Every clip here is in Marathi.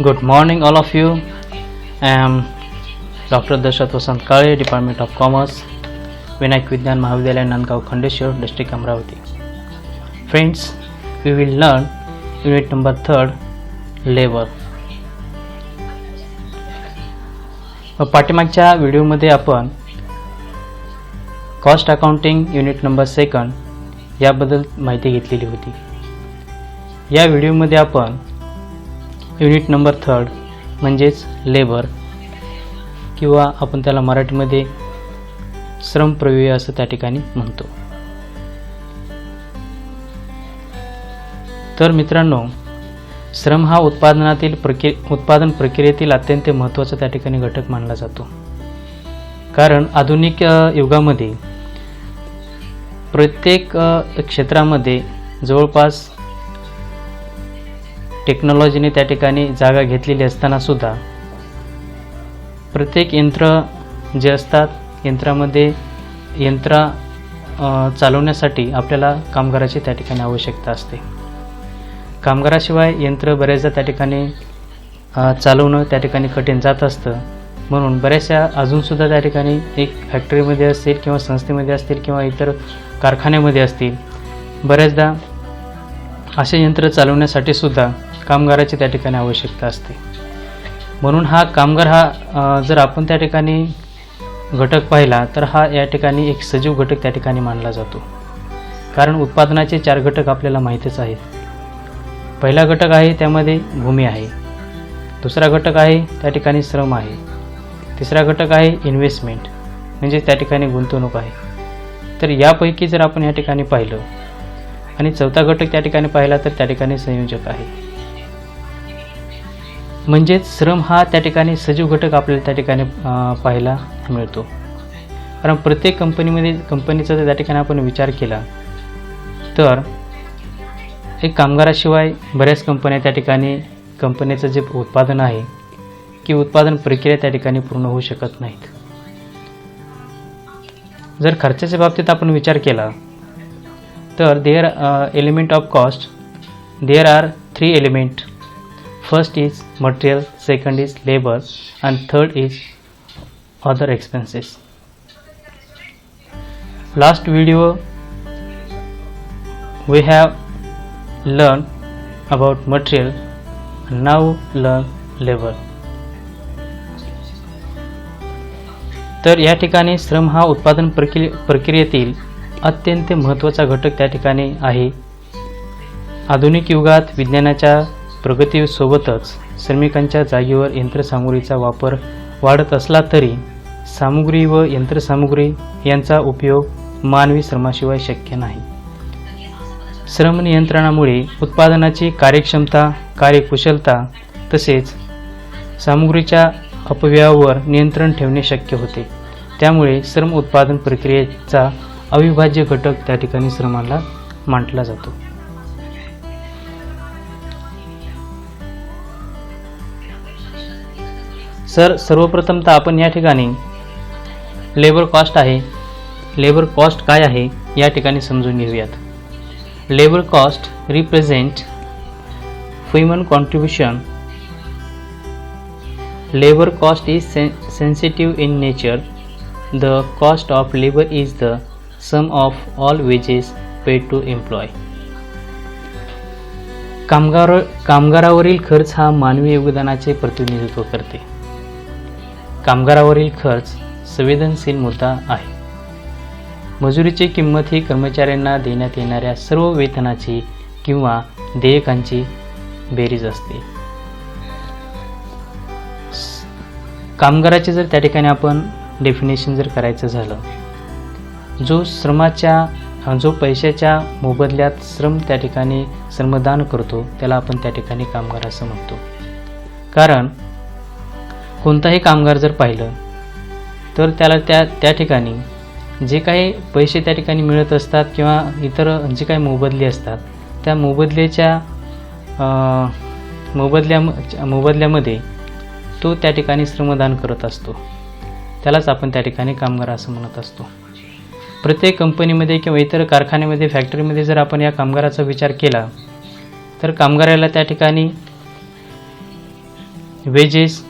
Good morning, all of you. I am Dr. Dashat Vasant Kale, Department of Commerce, Vinayak Vidyan Mahavidyalaya, Nandgaon, Khandeshwar, District Amravati. Friends, we will learn unit number 3, labor. पाठीमागच्या व्हिडिओमध्ये आपण कॉस्ट अकाउंटिंग युनिट नंबर 2 याबद्दल माहिती घेतलेली होती. या व्हिडिओमध्ये आपण युनिट नंबर 3 म्हणजेच लेबर किंवा आपण त्याला मराठीमध्ये श्रम प्रव्यय असं त्या ठिकाणी म्हणतो. तर मित्रांनो, श्रम हा उत्पादन प्रक्रियेतील अत्यंत महत्त्वाचा त्या ठिकाणी घटक मानला जातो. कारण आधुनिक युगामध्ये प्रत्येक क्षेत्रामध्ये जवळपास टेक्नॉलॉजीने त्या ठिकाणी जागा घेतलेली असताना सुद्धा प्रत्येक यंत्र जे असतात यंत्रामध्ये चालवण्यासाठी आपल्याला कामगाराची त्या ठिकाणी आवश्यकता असते. कामगाराशिवाय यंत्र बऱ्याचदा त्या ठिकाणी चालवणं त्या ठिकाणी कठीण जात असतं. म्हणून बऱ्याचशा अजूनसुद्धा त्या ठिकाणी एक फॅक्टरीमध्ये असतील किंवा संस्थेमध्ये असतील किंवा इतर कारखान्यामध्ये असतील, बऱ्याचदा असे यंत्र चालवण्यासाठी सुद्धा कामगाराची त्या ठिकाणी आवश्यकता असते. म्हणून हा कामगार हा जर आपण त्या ठिकाणी घटक पाहिला तर हा या ठिकाणी एक सजीव घटक त्या ठिकाणी मानला जातो. कारण उत्पादनाचे 4 घटक आपल्याला माहीतच आहेत. पहिला घटक आहे त्यामध्ये भूमी आहे, दुसरा घटक आहे त्या ठिकाणी श्रम आहे, तिसरा घटक आहे इन्व्हेस्टमेंट म्हणजे त्या ठिकाणी गुंतवणूक आहे. तर यापैकी जर आपण या ठिकाणी पाहिलं आणि चौथा घटक त्या ठिकाणी पाहिला तर त्या ठिकाणी संयोजक आहे. म्हणजेच श्रम हा त्या ठिकाणी सजीव घटक आपल्याला त्या ठिकाणी पाहायला मिळतो. कारण प्रत्येक कंपनीचा जर त्या ठिकाणी आपण विचार केला तर एक कामगाराशिवाय बऱ्याच कंपन्या त्या ठिकाणी कंपनीचं जे उत्पादन आहे की उत्पादन प्रक्रिया त्या ठिकाणी पूर्ण होऊ शकत नाहीत. जर खर्चाच्या बाबतीत आपण विचार केला तर there element of cost, there are 3 element. First is material, second is labour and third is other expenses. Last video we have learned about material and now learn labor. तर या ठिकाणी श्रम हा उत्पादन प्रक्रियेतील अत्यंत महत्त्वाचा घटक त्या ठिकाणी आहे. आधुनिक युगात विज्ञानाच्या प्रगतीसोबतच श्रमिकांच्या जागेवर यंत्रसामुग्रीचा वापर वाढत असला तरी सामुग्री व यंत्रसामुग्री यांचा उपयोग मानवी श्रमाशिवाय शक्य नाही. श्रम नियंत्रणामुळे उत्पादनाची कार्यक्षमता, कार्यकुशलता तसेच सामुग्रीच्या अपव्ययावर नियंत्रण ठेवणे शक्य होते. त्यामुळे श्रम उत्पादन प्रक्रियेचा अविभाज्य घटक त्या ठिकाणी श्रमाला मानला जातो. सर्वप्रथमतः आपण या ठिकाणी लेबर कॉस्ट आहे, लेबर कॉस्ट काय आहे या ठिकाणी समजून घेऊयात. Labour cost represent human contribution. Labour cost is sensitive in nature. The cost of labour is the sum of all wages paid to employ. कामगारावरील खर्च हा मानवी योगदानाचे प्रतिनिधित्व करते. कामगारावरील खर्च संवेदनशील मुद्दा आहे. मजुरीची किंमत ही कर्मचाऱ्यांना देण्यात येणाऱ्या सर्व वेतनाची किंवा देयकांची बेरीज असते. कामगाराचे जर त्या ठिकाणी आपण डेफिनेशन जर करायचं झालं, जो पैशाच्या मोबदल्यात श्रम त्या ठिकाणी श्रमदान करतो त्याला आपण त्या ठिकाणी कामगार असं म्हणतो. कारण कोणताही कामगार जर पाहिलं तर त्याला त्या ठिकाणी जे काही पैसे त्या ठिकाणी मिळत असतात किंवा इतर जे काही मोबदले असतात त्या मोबदल्यामध्ये तो त्या ठिकाणी श्रमदान करत असतो. त्यालाच आपण त्या ठिकाणी कामगार असं म्हणत असतो. प्रत्येक कंपनीमध्ये किंवा इतर कारखान्यामध्ये, फॅक्टरीमध्ये जर आपण या कामगाराचा विचार केला तर कामगाराला त्या ठिकाणी वेजेस,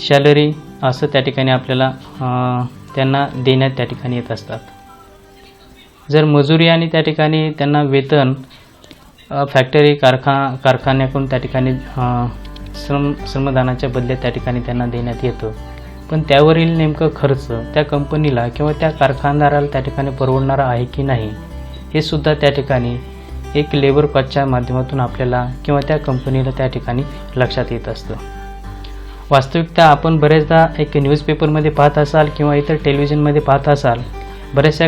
सॅलरी असं त्या ठिकाणी आपल्याला त्यांना देण्यात त्या ठिकाणी येत असतात. जर मजुरी आणि त्या ठिकाणी त्यांना वेतन फॅक्टरी कारखान्याकडून त्या ठिकाणी श्रमदानाच्या बदल्यात त्या ठिकाणी त्यांना देण्यात येतं. पण त्यावरील नेमकं खर्च त्या कंपनीला किंवा त्या कारखानदाराला त्या ठिकाणी परवडणारा आहे की नाही हे सुद्धा त्या ठिकाणी एक लेबर कॉस्टच्या माध्यमातून आपल्याला किंवा त्या कंपनीला त्या ठिकाणी लक्षात येत असतं. वास्तविकता आपण बरेचदा एक न्यूजपेपरमध्ये पाहत असाल किंवा इतर टेलिव्हिजनमध्ये पाहत असाल, बऱ्याचशा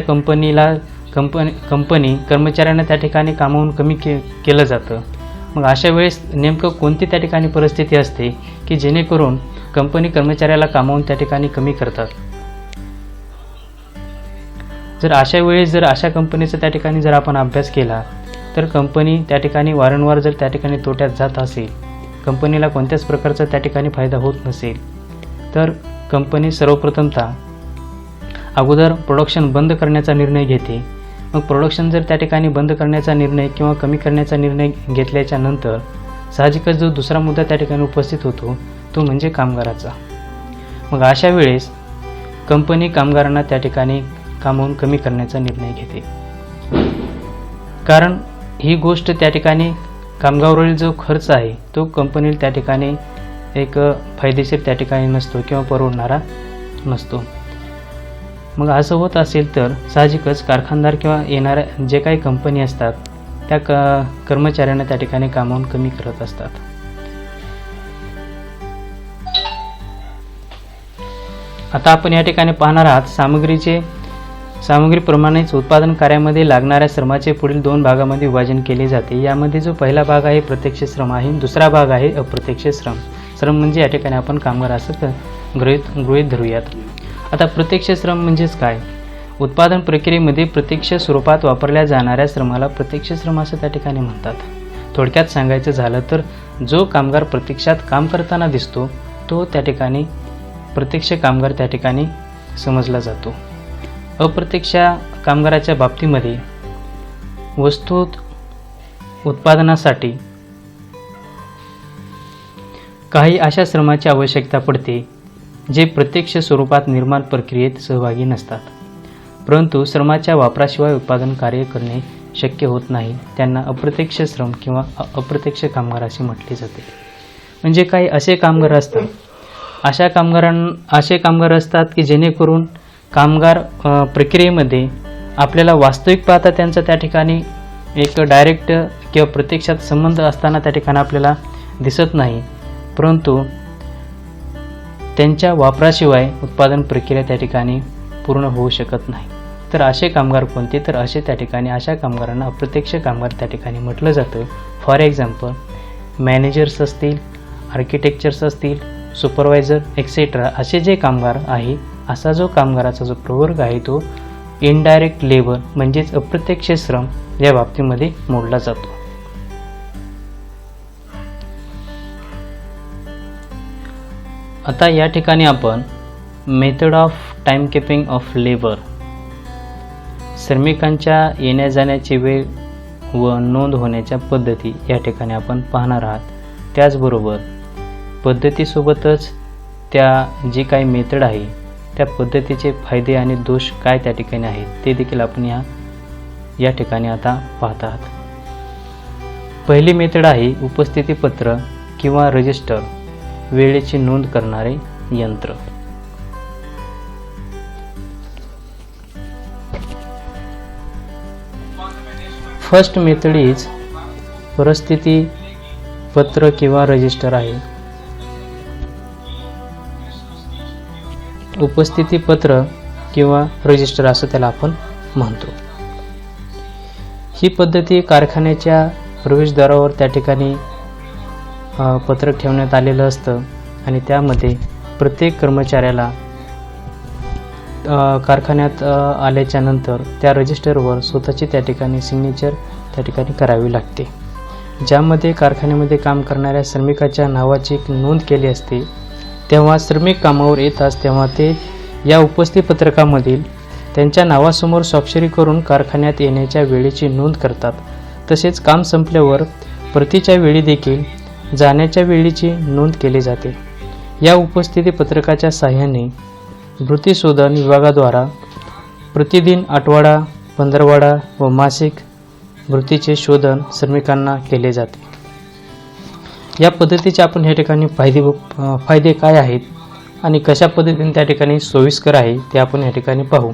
कंपनी कर्मचाऱ्यांना त्या ठिकाणी कामावून कमी केलं जातं. मग अशा वेळेस नेमकं कोणती त्या ठिकाणी परिस्थिती असते की जेणेकरून कंपनी कर्मचाऱ्याला कामावून त्या ठिकाणी कमी करतात. जर अशा वेळेस जर अशा कंपनीचा त्या ठिकाणी जर आपण अभ्यास केला तर कंपनी त्या ठिकाणी वारंवार जर त्या ठिकाणी तोट्यात जात असेल, कंपनीला कोणत्याच प्रकारचा त्या ठिकाणी फायदा होत नसेल, तर कंपनी सर्वप्रथमतः अगोदर प्रोडक्शन बंद करण्याचा निर्णय घेते. मग प्रोडक्शन जर त्या ठिकाणी बंद करण्याचा निर्णय किंवा कमी करण्याचा निर्णय घेतल्याच्या नंतर साहजिकच जो दुसरा मुद्दा त्या ठिकाणी उपस्थित होतो तो म्हणजे कामगाराचा. मग अशा वेळेस कंपनी कामगारांना त्या ठिकाणी कामावून कमी करण्याचा निर्णय घेते. कारण ही गोष्ट त्या ठिकाणी कामगारावरील जो खर्च आहे तो कंपनीला त्या ठिकाणी एक फायदेशीर त्या ठिकाणी नसतो किंवा परवडणारा नसतो. मग असं होत असेल तर साहजिकच कारखानदार किंवा येणाऱ्या जे काही कंपनी असतात त्या कर्मचाऱ्यांना त्या ठिकाणी कामावून कमी करत असतात. आता आपण या ठिकाणी पाहणार आहात सामग्रीप्रमाणेच उत्पादन कार्यामध्ये लागणाऱ्या श्रमाचे पुढील 2 भागामध्ये विभाजन केले जाते. यामध्ये जो पहिला भाग आहे प्रत्यक्ष श्रम आहे, दुसरा भाग आहे अप्रत्यक्ष श्रम. श्रम म्हणजे या ठिकाणी आपण कामगार असं गृहीत धरूयात. आता प्रत्यक्ष श्रम म्हणजेच काय? उत्पादन प्रक्रियेमध्ये प्रत्यक्ष स्वरूपात वापरल्या जाणाऱ्या श्रमाला प्रत्यक्ष श्रम असं त्या ठिकाणी म्हणतात. थोडक्यात सांगायचं झालं तर जो कामगार प्रत्यक्षात काम करताना दिसतो तो त्या ठिकाणी प्रत्यक्ष कामगार त्या ठिकाणी समजला जातो. अप्रत्यक्ष कामगाराच्या बाबतीमध्ये वस्तू उत्पादनासाठी काही अशा श्रमाची आवश्यकता पडते जे प्रत्यक्ष स्वरूपात निर्माण प्रक्रियेत सहभागी नसतात, परंतु श्रमाच्या वापराशिवाय उत्पादन कार्य करणे शक्य होत नाही. त्यांना अप्रत्यक्ष श्रम किंवा अप्रत्यक्ष कामगार असे म्हटले जाते. म्हणजे काही असे कामगार असतात, असे कामगार असतात की जेणेकरून कामगार प्रक्रियेमध्ये आपल्याला वास्तविक पाहता त्यांचा त्या ठिकाणी एक डायरेक्ट किंवा प्रत्यक्षात संबंध असताना त्या ठिकाणी आपल्याला दिसत नाही, परंतु त्यांच्या वापराशिवाय उत्पादन प्रक्रिया त्या ठिकाणी पूर्ण होऊ शकत नाही. तर असे कामगार कोणते? तर असे त्या ठिकाणी अशा कामगारांना अप्रत्यक्ष कामगार त्या ठिकाणी म्हटलं जातं. फॉर एक्झाम्पल मॅनेजर्स असतील, आर्किटेक्चर्स असतील, सुपरवायझर एक्सेट्रा असे जे कामगार आहे, असा जो कामगाराचा जो प्रवर्ग आहे तो इनडायरेक्ट लेबर म्हणजेच अप्रत्यक्ष श्रम या बाबतीमध्ये मोडला जातो. आता या ठिकाणी आपण method of time keeping of labour, श्रमिकांच्या येण्या जाण्याची वेळ व नोंद होण्याच्या पद्धती या ठिकाणी आपण पाहणार आहात. त्याचबरोबर पद्धतीसोबतच त्या जी काही मेथड आहे त्या पद्धतीचे फायदे आणि दोष काय त्या ठिकाणी आहेत ते देखील आपण या ठिकाणी आता पाहत आहात. पहिली मेथड आहे उपस्थितीपत्र किंवा रजिस्टर, वेळेची नोंद करणारे यंत्र. फर्स्ट मेथड इज परिस्थिती पत्र किंवा रजिस्टर आहे. उपस्थिती पत्र किंवा रजिस्टर असं त्याला आपण म्हणतो. ही पद्धती कारखान्याच्या प्रवेशद्वारावर त्या ठिकाणी पत्रक ठेवण्यात आलेलं असतं आणि त्यामध्ये प्रत्येक कर्मचाऱ्याला कारखान्यात आल्याच्या नंतर त्या रजिस्टरवर स्वतःची त्या ठिकाणी सिग्नेचर त्या ठिकाणी करावी लागते, ज्यामध्ये कारखान्यामध्ये काम करणाऱ्या श्रमिकाच्या नावाची एक नोंद केली असते. तेव्हा श्रमिक कामावर येतात तेव्हा ते या उपस्थिती पत्रकामधील त्यांच्या नावासमोर स्वाक्षरी करून कारखान्यात येण्याच्या वेळेची नोंद करतात. तसेच काम संपल्यावर परतीच्या वेळी देखील जाण्याच्या वेळीची नोंद केली जाते. या उपस्थिती पत्रकाच्या साहाय्याने भृतिशोधन विभागाद्वारा प्रतिदिन, आठवडा, पंधरवडा व मासिक भृतीचे शोधन श्रमिकांना केले जाते. या पद्धतीचे आपण या ठिकाणी फायदे काय आहेत आणि कशा पद्धतीने त्या ठिकाणी सोयीस्कर आहे ते आपण या ठिकाणी पाहू.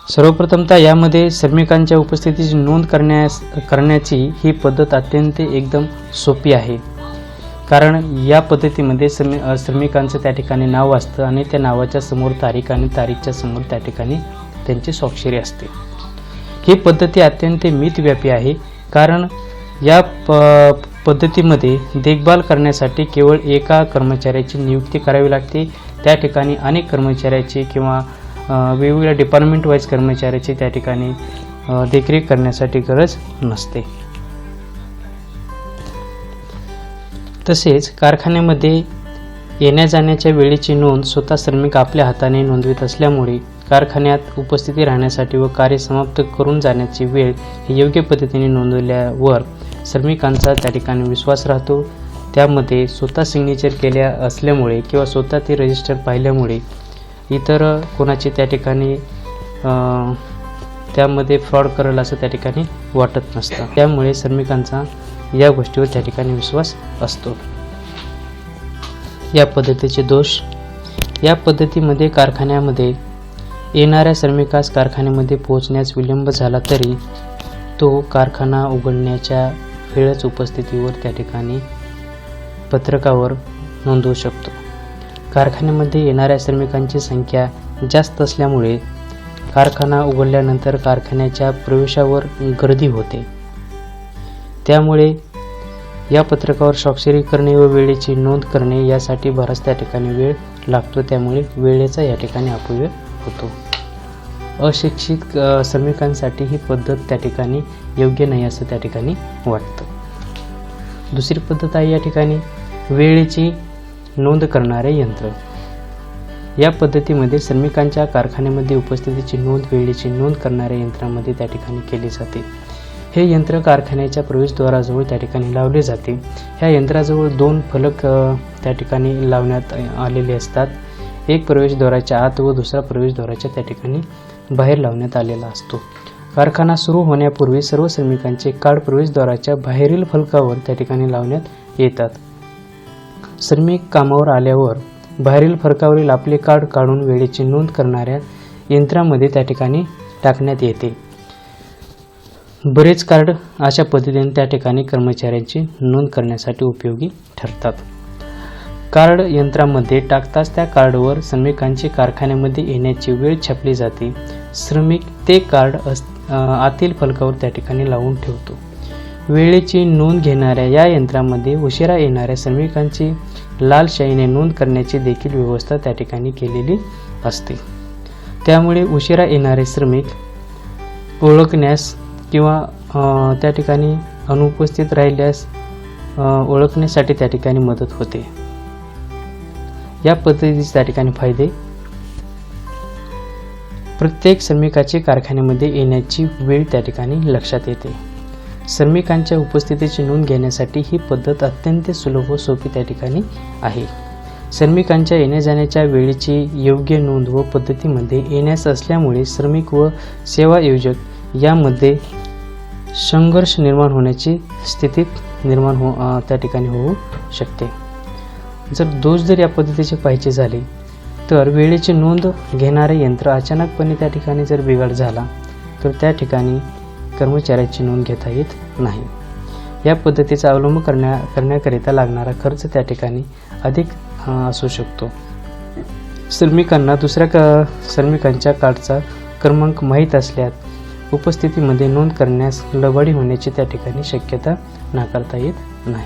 सर्वप्रथमतः यामध्ये श्रमिकांच्या उपस्थितीची नोंद करण्याची ही पद्धत अत्यंत एकदम सोपी आहे. कारण या पद्धतीमध्ये श्रमिकांचं त्या ठिकाणी नाव असतं आणि त्या नावाच्या समोर तारीख आणि तारीखच्या समोर त्या ठिकाणी त्यांची स्वाक्षरी असते. ही पद्धती अत्यंत मितव्यापी आहे. कारण या पद्धतीमध्ये देखभाल करण्यासाठी केवळ एका कर्मचाऱ्याची नियुक्ती करावी लागते. त्या ठिकाणी अनेक कर्मचाऱ्याची किंवा वेगवेगळ्या डिपार्टमेंट वाईज कर्मचाऱ्याची त्या ठिकाणी देखरेख करण्यासाठी गरज नसते. तसेच कारखान्यामध्ये येण्या जाण्याच्या वेळेची नोंद स्वतः श्रमिक आपल्या हाताने नोंदवित असल्यामुळे कारखान्यात उपस्थिती राहण्यासाठी व कार्य समाप्त करून जाण्याची वेळ ही योग्य पद्धतीने नोंदवल्यावर श्रमिकांचा त्या ठिकाणी विश्वास राहतो. त्यामध्ये स्वतः सिग्नेचर केल्या असल्यामुळे किंवा स्वतः ते रजिस्टर पाहिल्यामुळे इतर कोणाची त्या ठिकाणी त्यामध्ये फ्रॉड करेल असं त्या ठिकाणी वाटत नसतं. त्यामुळे श्रमिकांचा या गोष्टीवर त्या ठिकाणी विश्वास असतो. या पद्धतीचे दोष. या पद्धतीमध्ये कारखान्यामध्ये येणाऱ्या श्रमिकास कारखान्यामध्ये पोहोचण्यास विलंब झाला तरी तो कारखाना उघडण्याच्या वेळच उपस्थितीवर त्या ठिकाणी पत्रकावर नोंदवू शकतो. कारखान्यामध्ये येणाऱ्या श्रमिकांची संख्या जास्त असल्यामुळे कारखाना उघडल्यानंतर कारखान्याच्या प्रवेशावर गर्दी होते. त्यामुळे या पत्रकावर स्वाक्षरी करणे व वेळेची नोंद करणे यासाठी बराच त्या ठिकाणी वेळ लागतो. त्यामुळे वेळेचा या ठिकाणी अपव्यय होतो. अशिक्षित श्रमिकांसाठी ही पद्धत त्या ठिकाणी योग्य नाही असं त्या ठिकाणी वाटतं. दुसरी पद्धत आहे या ठिकाणी वेळेची नोंद करणारे यंत्र. या पद्धतीमध्ये श्रमिकांच्या कारखान्यामध्ये उपस्थितीची नोंद वेळेची नोंद करणाऱ्या यंत्रामध्ये त्या ठिकाणी केली जाते. हे यंत्र कारखान्याच्या प्रवेशद्वाराजवळ त्या ठिकाणी लावले जाते. ह्या यंत्राजवळ 2 फलक त्या ठिकाणी लावण्यात आलेले असतात. एक प्रवेशद्वाराच्या आत व दुसरा प्रवेशद्वाराच्या त्या ठिकाणी बाहेर लावण्यात आलेला असतो. कारखाना सुरू होण्यापूर्वी सर्व श्रमिकांचे कार्ड प्रवेशद्वाराच्या बाहेरील फलकावर त्या ठिकाणी लावण्यात येतात. श्रमिक कामावर आल्यावर बाहेरील फलकावरील आपले कार्ड काढून वेळेची नोंद करणाऱ्या यंत्रामध्ये त्या ठिकाणी टाकण्यात येते. बरेच कार्ड अशा पद्धतीने त्या ठिकाणी कर्मचाऱ्यांची नोंद करण्यासाठी उपयोगी ठरतात. कार्ड यंत्रामध्ये टाकताच त्या कार्डवर श्रमिकांची कारखान्यामध्ये येण्याची वेळ छापली जाते. श्रमिक ते कार्ड आतील फलकावर त्या ठिकाणी लावून ठेवतो. वेळेची नोंद घेणाऱ्या या यंत्रामध्ये उशिरा येणाऱ्या श्रमिकांची लाल शाईने नोंद करण्याची देखील व्यवस्था त्या ठिकाणी केलेली असते. त्यामुळे उशिरा येणारे श्रमिक ओळखण्यास किंवा त्या ठिकाणी अनुपस्थित राहिल्यास ओळखण्यासाठी त्या ठिकाणी मदत होते. या पद्धतीचे त्या ठिकाणी फायदे. प्रत्येक श्रमिकाची कारखान्यामध्ये येण्याची वेळ त्या ठिकाणी लक्षात येते. श्रमिकांच्या उपस्थितीची नोंद घेण्यासाठी ही पद्धत अत्यंत सुलभ व सोपी त्या ठिकाणी आहे. श्रमिकांच्या येण्या जाण्याच्या वेळेची योग्य नोंद व पद्धतीमध्ये येण्यास असल्यामुळे श्रमिक व सेवा आयोजक यामध्ये संघर्ष निर्माण होण्याची स्थिती त्या ठिकाणी होऊ शकते. जर या पद्धतीचे पाहिजे झाले तर वेळेची नोंद घेणारे यंत्र अचानकपणे त्या ठिकाणी जर बिघाड झाला तर त्या ठिकाणी कर्मचाऱ्याची नोंद घेता येत नाही. या पद्धतीचा अवलंब करण्याकरिता लागणारा खर्च त्या ठिकाणी अधिक असू शकतो. श्रमिकांना दुसऱ्या श्रमिकांच्या कार्डचा क्रमांक माहीत असल्यास उपस्थितीमध्ये नोंद करण्यास लबाडी होण्याची त्या ठिकाणी शक्यता नाकारता येत नाही.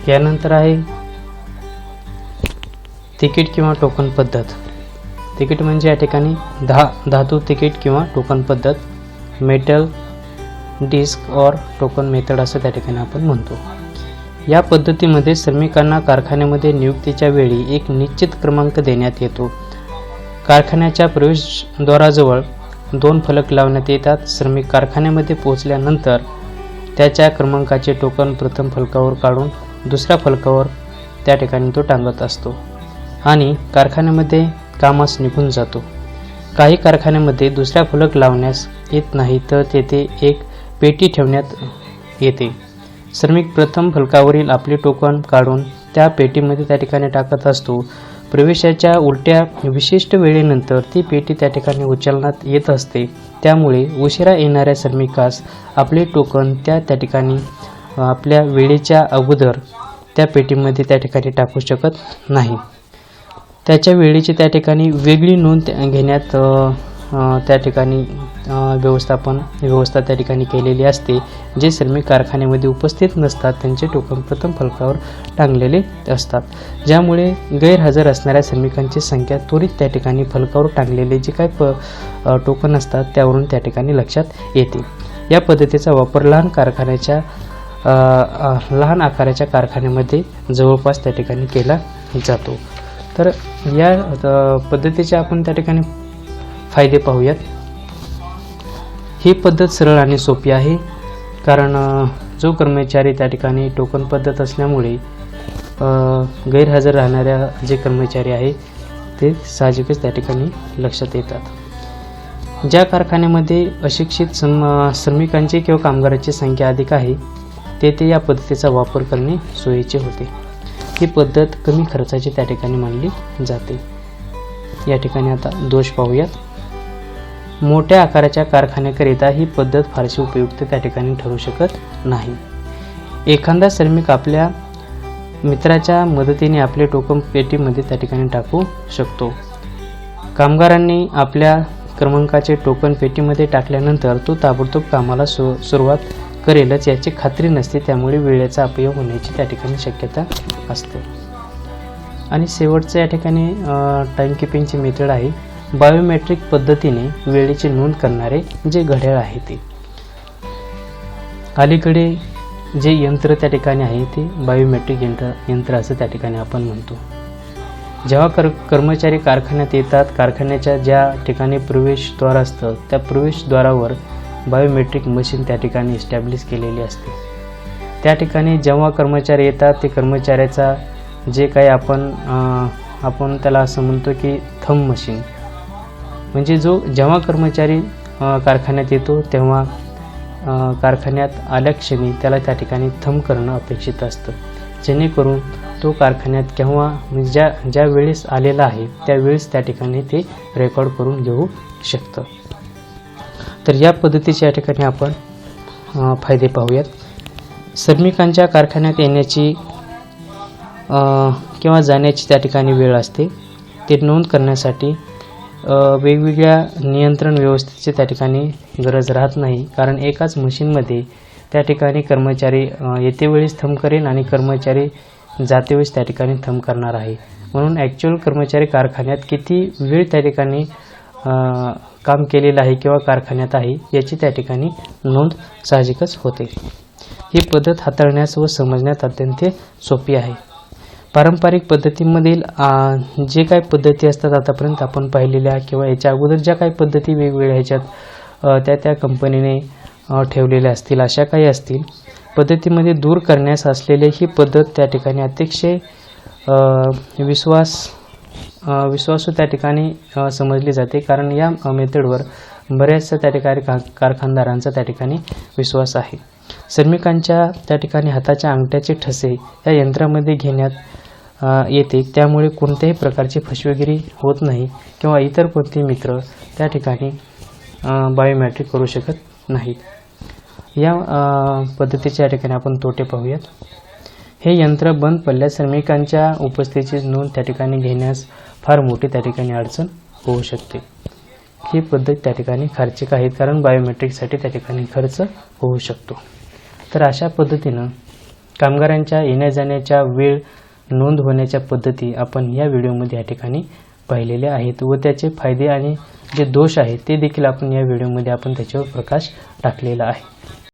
यानंतर आहे तिकीट किंवा टोकन पद्धत. तिकीट म्हणजे या ठिकाणी धातू तिकीट किंवा टोकन पद्धत, मेटल डिस्क और टोकन मेथड असं त्या ठिकाणी आपण म्हणतो. या पद्धतीमध्ये श्रमिकांना कारखान्यामध्ये नियुक्तीच्या वेळी एक निश्चित क्रमांक देण्यात येतो. कारखान्याच्या प्रवेशद्वाराजवळ 2 फलक लावण्यात येतात. श्रमिक कारखान्यामध्ये पोहोचल्यानंतर त्याच्या क्रमांकाचे टोकन प्रथम फलकावर काढून दुसऱ्या फलकावर त्या ठिकाणी तो टांगत असतो आणि कारखान्यामध्ये कामास निघून जातो. काही कारखान्यामध्ये दुसरा फलक लावण्यास येत नाही, तर तेथे एक पेटी ठेवण्यात येते. श्रमिक प्रथम फलकावरील आपले टोकन काढून त्या पेटीमध्ये त्या ठिकाणी टाकत असतो. प्रवेशाच्या उलट्या विशिष्ट वेळेनंतर ती पेटी त्या ठिकाणी उचलण्यात येत असते. त्यामुळे उशिरा येणाऱ्या श्रमिकास आपले टोकन त्या ठिकाणी आपल्या वेळेच्या अगोदर त्या पेटीमध्ये त्या ठिकाणी टाकू शकत नाही. त्याच्या वेळेची त्या ठिकाणी वेगळी नोंद घेण्यात त्या ठिकाणी व्यवस्था त्या ठिकाणी केलेली असते. जे श्रमिक कारखान्यामध्ये उपस्थित नसतात त्यांचे टोकन प्रथम फलकावर टांगलेले असतात, ज्यामुळे गैरहजर असणाऱ्या श्रमिकांची संख्या त्वरित त्या ठिकाणी फलकावर टांगलेले जे काही टोकन असतात त्यावरून त्या ठिकाणी लक्षात येते. या पद्धतीचा वापर लहान आकाराच्या कारखान्यामध्ये जवळपास त्या ठिकाणी केला जातो. तर या पद्धतीचे आपण त्या ठिकाणी फायदे पाहूयात. ही पद्धत सरळ आणि सोपी आहे, कारण जो कर्मचारी त्या ठिकाणी टोकन पद्धत असल्यामुळे गैरहजर राहणाऱ्या जे कर्मचारी आहे ते साहजिकच त्या ठिकाणी लक्षात येतात. ज्या कारखान्यामध्ये अशिक्षित श्रमिकांची किंवा कामगारांची संख्या अधिक आहे तेथे या पद्धतीचा वापर करणे सोयीचे होते. ही पद्धत कमी खर्चाची त्या ठिकाणी मानली जाते. या ठिकाणी आता दोष पाहूयात. मोठ्या आकाराच्या कारखान्याकरिता ही पद्धत फारशी उपयुक्त त्या ठिकाणी ठरू शकत नाही. एखादा श्रमिक आपल्या मित्राच्या मदतीने आपले टोकन पेटीमध्ये त्या ठिकाणी टाकू शकतो. कामगारांनी आपल्या क्रमांकाचे टोकन पेटीमध्ये टाकल्यानंतर तो ताबडतोब कामाला सुरुवात करेलच याची खात्री नसते, त्यामुळे वेळेचा अपयोग होण्याची त्या ठिकाणी शक्यता असते. आणि शेवटचं या ठिकाणी टाइम किपिंगची मेथड आहे. बायोमेट्रिक पद्धतीने वेळेची नोंद करणारे जे घड्याळ आहे ते अलीकडे जे यंत्र त्या ठिकाणी आहे ते बायोमेट्रिक यंत्र असं त्या ठिकाणी आपण म्हणतो. जेव्हा कर्मचारी कारखान्यात येतात, कारखान्याच्या ज्या ठिकाणी प्रवेशद्वार असतं त्या प्रवेशद्वारावर बायोमेट्रिक मशीन त्या ठिकाणी इस्टॅब्लिश केलेली असते. त्या ठिकाणी जेव्हा कर्मचारी येतात ते कर्मचाऱ्याचा जे काही आपण त्याला असं म्हणतो की थंब मशीन, म्हणजे जेव्हा कर्मचारी कारखान्यात येतो तेव्हा कारखान्यात आल्या क्षणी त्याला त्या ठिकाणी थंब करणं अपेक्षित असतं, जेणेकरून तो कारखान्यात केव्हा ज्या वेळेस आलेला आहे त्यावेळेस त्या ठिकाणी ते रेकॉर्ड करून घेऊ शकतं. तर या पद्धतीच्या या ठिकाणी आपण फायदे पाहूयात. श्रमिकांच्या कारखान्यात येण्याची किंवा जाण्याची त्या ठिकाणी वेळ असते. ते नोंद करण्यासाठी वेगवेगळ्या नियंत्रण व्यवस्थेची त्या ठिकाणी गरज राहत नाही, कारण एकाच मशीनमध्ये त्या ठिकाणी कर्मचारी येते वेळेस थंब करेल आणि कर्मचारी जाते वेळेस त्या ठिकाणी थंब करणार आहे. म्हणून ॲक्च्युअल कर्मचारी कारखान्यात किती वेळ त्या ठिकाणी काम केलेलं आहे किंवा कारखान्यात आहे याची त्या ठिकाणी नोंद साहजिकच होते. ही पद्धत हाताळण्यास व समजण्यात अत्यंत सोपी आहे. पारंपरिक पद्धतीमधील जे काही पद्धती असतात आतापर्यंत आपण पाहिलेल्या किंवा याच्या अगोदर ज्या काही पद्धती वेगवेगळ्या ह्याच्यात त्या कंपनीने ठेवलेल्या असतील, अशा काही असतील पद्धतीमध्ये दूर करण्यास असलेली ही पद्धत त्या ठिकाणी अतिशय विश्वासू त्या ठिकाणी समजली जाते, कारण या मेथडवर बऱ्याचशा त्या ठिकाणी कारखानदारांचा त्या ठिकाणी विश्वास आहे. श्रमिकांच्या त्या ठिकाणी हाताच्या अंगठ्याचे ठसे या यंत्रामध्ये घेण्यात येते, त्यामुळे कोणत्याही प्रकारची फसवेगिरी होत नाही किंवा इतर कोणतेही मित्र त्या ठिकाणी बायोमेट्रिक करू शकत नाहीत. या पद्धतीच्या ठिकाणी आपण तोटे पाहूयात. हे यंत्र बंद पडल्यास श्रमिकांच्या उपस्थितीची नोंद त्या ठिकाणी घेण्यास फार मोठी त्या ठिकाणी अडचण होऊ शकते. ही पद्धत त्या ठिकाणी खर्चिक आहेत, कारण बायोमेट्रिकसाठी त्या ठिकाणी खर्च होऊ शकतो. तर अशा पद्धतीनं कामगारांच्या येण्या जाण्याच्या वेळ नोंद होण्याच्या पद्धती आपण या व्हिडिओमध्ये या ठिकाणी पाहिलेल्या आहेत व त्याचे फायदे आणि जे दोष आहेत ते देखील आपण या व्हिडिओमध्ये आपण त्याच्यावर प्रकाश टाकलेला आहे.